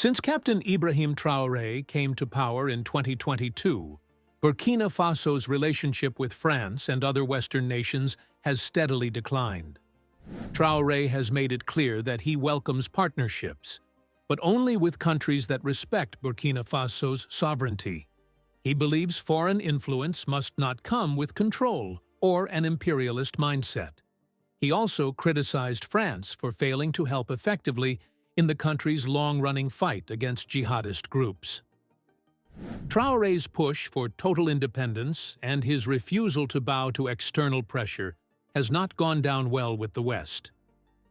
Since Captain Ibrahim Traoré came to power in 2022, Burkina Faso's relationship with France and other Western nations has steadily declined. Traoré has made it clear that he welcomes partnerships, but only with countries that respect Burkina Faso's sovereignty. He believes foreign influence must not come with control or an imperialist mindset. He also criticized France for failing to help effectively in the country's long-running fight against jihadist groups. Traoré's push for total independence and his refusal to bow to external pressure has not gone down well with the West.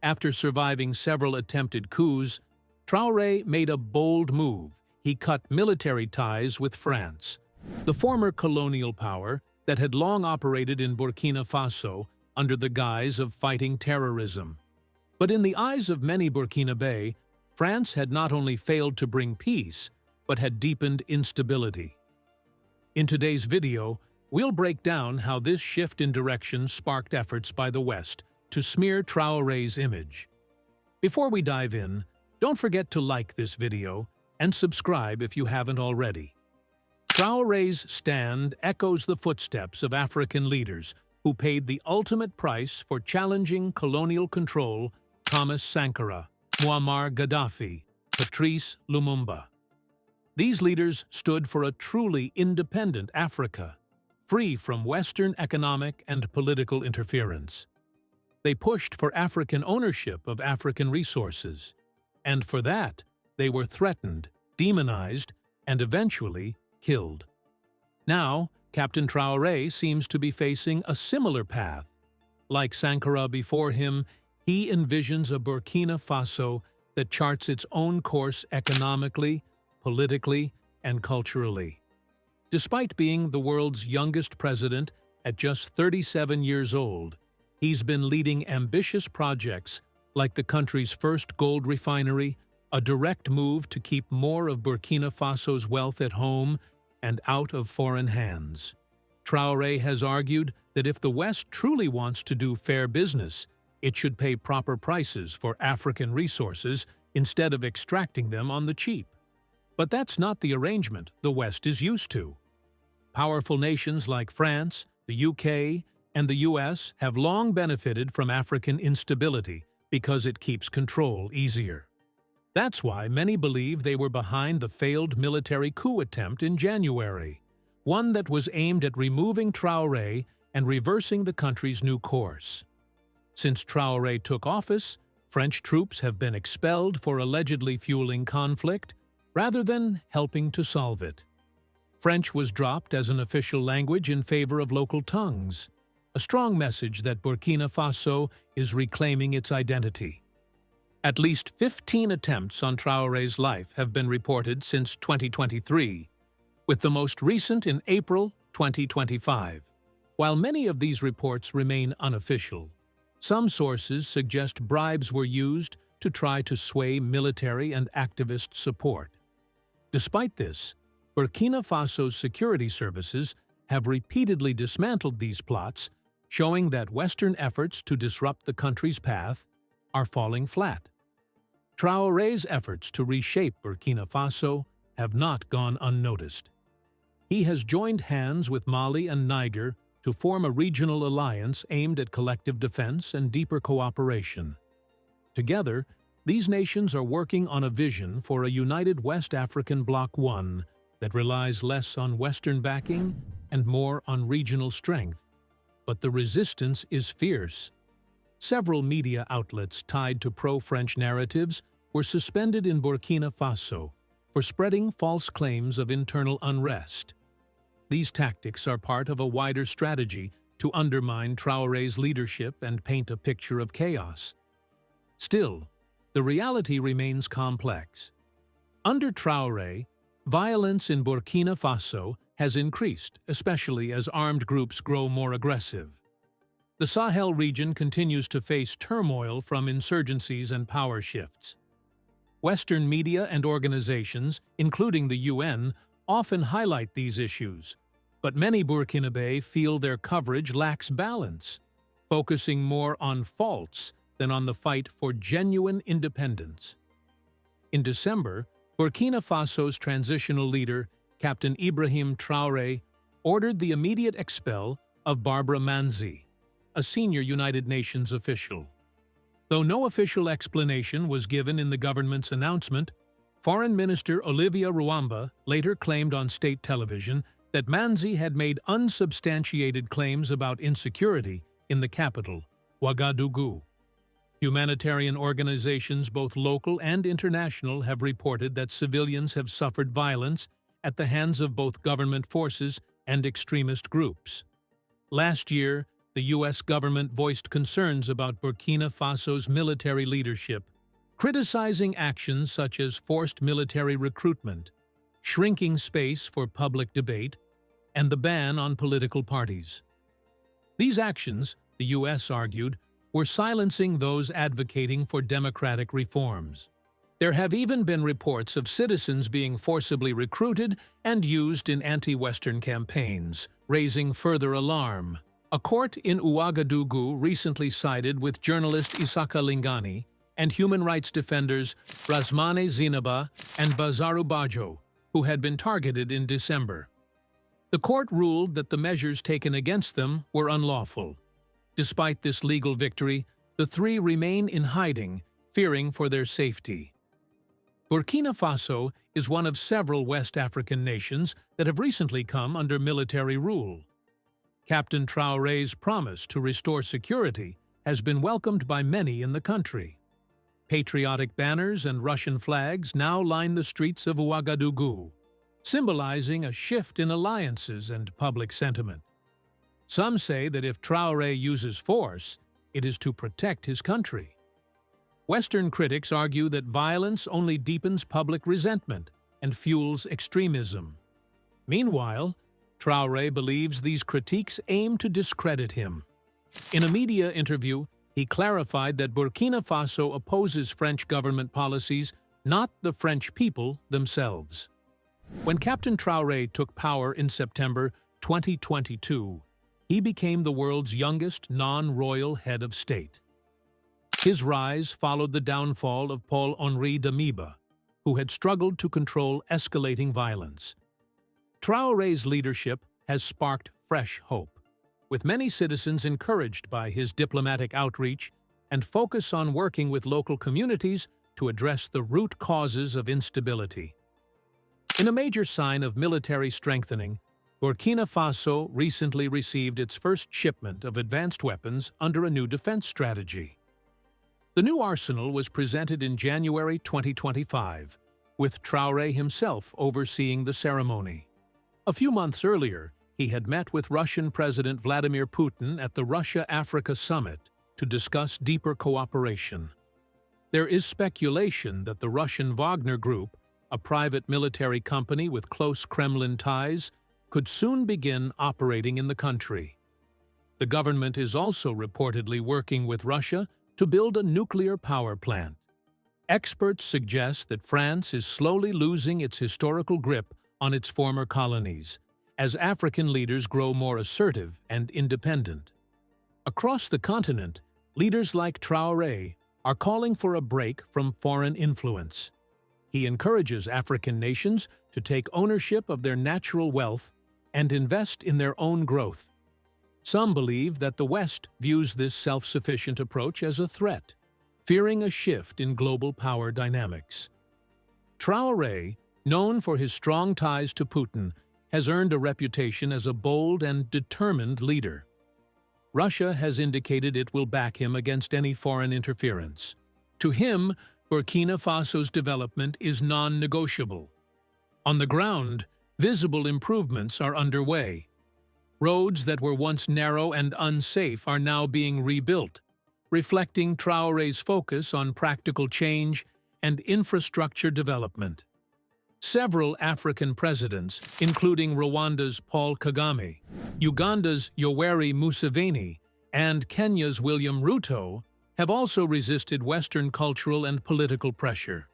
After surviving several attempted coups, Traoré made a bold move. He cut military ties with France, the former colonial power that had long operated in Burkina Faso under the guise of fighting terrorism. But in the eyes of many Burkinabé, France had not only failed to bring peace, but had deepened instability. In today's video, we'll break down how this shift in direction sparked efforts by the West to smear Traoré's image. Before we dive in, don't forget to like this video and subscribe if you haven't already. Traoré's stand echoes the footsteps of African leaders who paid the ultimate price for challenging colonial control: Thomas Sankara, Muammar Gaddafi, Patrice Lumumba. These leaders stood for a truly independent Africa, free from Western economic and political interference. They pushed for African ownership of African resources, and for that, they were threatened, demonized, and eventually killed. Now, Captain Traoré seems to be facing a similar path. Like Sankara before him, he envisions a Burkina Faso that charts its own course economically, politically, and culturally. Despite being the world's youngest president at just 37 years old, he's been leading ambitious projects like the country's first gold refinery, a direct move to keep more of Burkina Faso's wealth at home and out of foreign hands. Traoré has argued that if the West truly wants to do fair business, it should pay proper prices for African resources instead of extracting them on the cheap. But that's not the arrangement the West is used to. Powerful nations like France, the UK, and the US have long benefited from African instability because it keeps control easier. That's why many believe they were behind the failed military coup attempt in January, one that was aimed at removing Traoré and reversing the country's new course. Since Traoré took office, French troops have been expelled for allegedly fueling conflict rather than helping to solve it. French was dropped as an official language in favor of local tongues, a strong message that Burkina Faso is reclaiming its identity. At least 15 attempts on Traoré's life have been reported since 2023, with the most recent in April 2025. While many of these reports remain unofficial, some sources suggest bribes were used to try to sway military and activist support. Despite this, Burkina Faso's security services have repeatedly dismantled these plots, showing that Western efforts to disrupt the country's path are falling flat. Traoré's efforts to reshape Burkina Faso have not gone unnoticed. He has joined hands with Mali and Niger to form a regional alliance aimed at collective defense and deeper cooperation. Together, these nations are working on a vision for a united West African Bloc 1 that relies less on Western backing and more on regional strength. But the resistance is fierce. Several media outlets tied to pro-French narratives were suspended in Burkina Faso for spreading false claims of internal unrest. These tactics are part of a wider strategy to undermine Traoré's leadership and paint a picture of chaos. Still, the reality remains complex. Under Traoré, violence in Burkina Faso has increased, especially as armed groups grow more aggressive. The Sahel region continues to face turmoil from insurgencies and power shifts. Western media and organizations, including the UN, often highlight these issues, but many Burkinabé feel their coverage lacks balance, focusing more on faults than on the fight for genuine independence. In December, Burkina Faso's transitional leader, Captain Ibrahim Traore, ordered the immediate expel of Barbara Manzi, a senior United Nations official. Though no official explanation was given in the government's announcement, Foreign Minister Olivia Ruamba later claimed on state television that Manzi had made unsubstantiated claims about insecurity in the capital, Ouagadougou. Humanitarian organizations, both local and international, have reported that civilians have suffered violence at the hands of both government forces and extremist groups. Last year, the U.S. government voiced concerns about Burkina Faso's military leadership, criticizing actions such as forced military recruitment, shrinking space for public debate, and the ban on political parties. These actions, the U.S. argued, were silencing those advocating for democratic reforms. There have even been reports of citizens being forcibly recruited and used in anti-Western campaigns, raising further alarm. A court in Ouagadougou recently sided with journalist Isaka Lingani and human rights defenders Rasmane Zinaba and Bazaru Bajo, who had been targeted in December. The court ruled that the measures taken against them were unlawful. Despite this legal victory, the three remain in hiding, fearing for their safety. Burkina Faso is one of several West African nations that have recently come under military rule. Captain Traoré's promise to restore security has been welcomed by many in the country. Patriotic banners and Russian flags now line the streets of Ouagadougou, symbolizing a shift in alliances and public sentiment. Some say that if Traoré uses force, it is to protect his country. Western critics argue that violence only deepens public resentment and fuels extremism. Meanwhile, Traoré believes these critiques aim to discredit him. In a media interview, he clarified that Burkina Faso opposes French government policies, not the French people themselves. When Captain Traoré took power in September 2022, he became the world's youngest non-royal head of state. His rise followed the downfall of Paul-Henri Damiba, who had struggled to control escalating violence. Traoré's leadership has sparked fresh hope, with many citizens encouraged by his diplomatic outreach and focus on working with local communities to address the root causes of instability. In a major sign of military strengthening, Burkina Faso recently received its first shipment of advanced weapons under a new defense strategy. The new arsenal was presented in January 2025, with Traoré himself overseeing the ceremony. A few months earlier, he had met with Russian President Vladimir Putin at the Russia-Africa Summit to discuss deeper cooperation. There is speculation that the Russian Wagner Group, a private military company with close Kremlin ties, could soon begin operating in the country. The government is also reportedly working with Russia to build a nuclear power plant. Experts suggest that France is slowly losing its historical grip on its former colonies, as African leaders grow more assertive and independent. Across the continent, leaders like Traoré are calling for a break from foreign influence. He encourages African nations to take ownership of their natural wealth and invest in their own growth. Some believe that the West views this self-sufficient approach as a threat, fearing a shift in global power dynamics. Traoré, known for his strong ties to Putin, has earned a reputation as a bold and determined leader. Russia has indicated it will back him against any foreign interference. To him, Burkina Faso's development is non-negotiable. On the ground, visible improvements are underway. Roads that were once narrow and unsafe are now being rebuilt, reflecting Traoré's focus on practical change and infrastructure development. Several African presidents, including Rwanda's Paul Kagame, Uganda's Yoweri Museveni, and Kenya's William Ruto, have also resisted Western cultural and political pressure.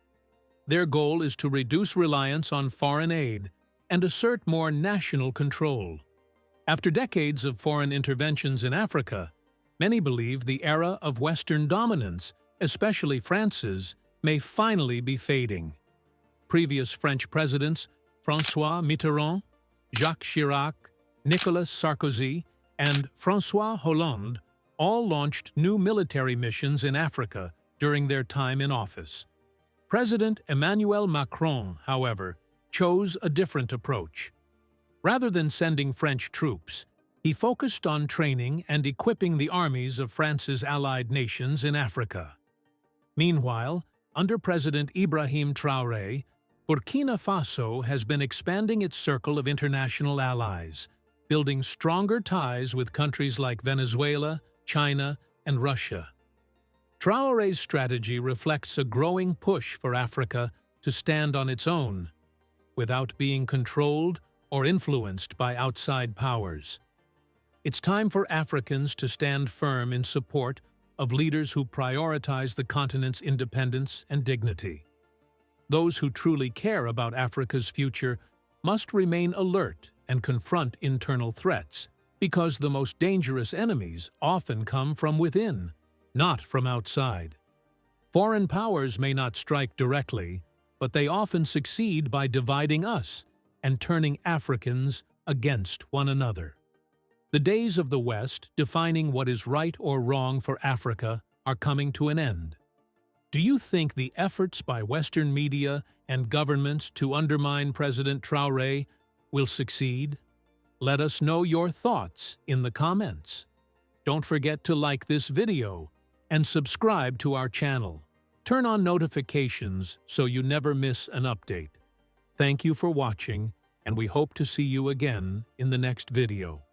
Their goal is to reduce reliance on foreign aid and assert more national control. After decades of foreign interventions in Africa, many believe the era of Western dominance, especially France's, may finally be fading. previous French presidents François Mitterrand, Jacques Chirac, Nicolas Sarkozy, and François Hollande all launched new military missions in Africa during their time in office. President Emmanuel Macron, however, chose a different approach. Rather than sending French troops, he focused on training and equipping the armies of France's allied nations in Africa. Meanwhile, under President Ibrahim Traore, Burkina Faso has been expanding its circle of international allies, building stronger ties with countries like Venezuela, China, and Russia. Traore's strategy reflects a growing push for Africa to stand on its own, without being controlled or influenced by outside powers. It's time for Africans to stand firm in support of leaders who prioritize the continent's independence and dignity. Those who truly care about Africa's future must remain alert and confront internal threats, because the most dangerous enemies often come from within, not from outside. Foreign powers may not strike directly, but they often succeed by dividing us and turning Africans against one another. The days of the West defining what is right or wrong for Africa are coming to an end. Do you think the efforts by Western media and governments to undermine President Traoré will succeed? Let us know your thoughts in the comments. Don't forget to like this video and subscribe to our channel. Turn on notifications so you never miss an update. Thank you for watching, and we hope to see you again in the next video.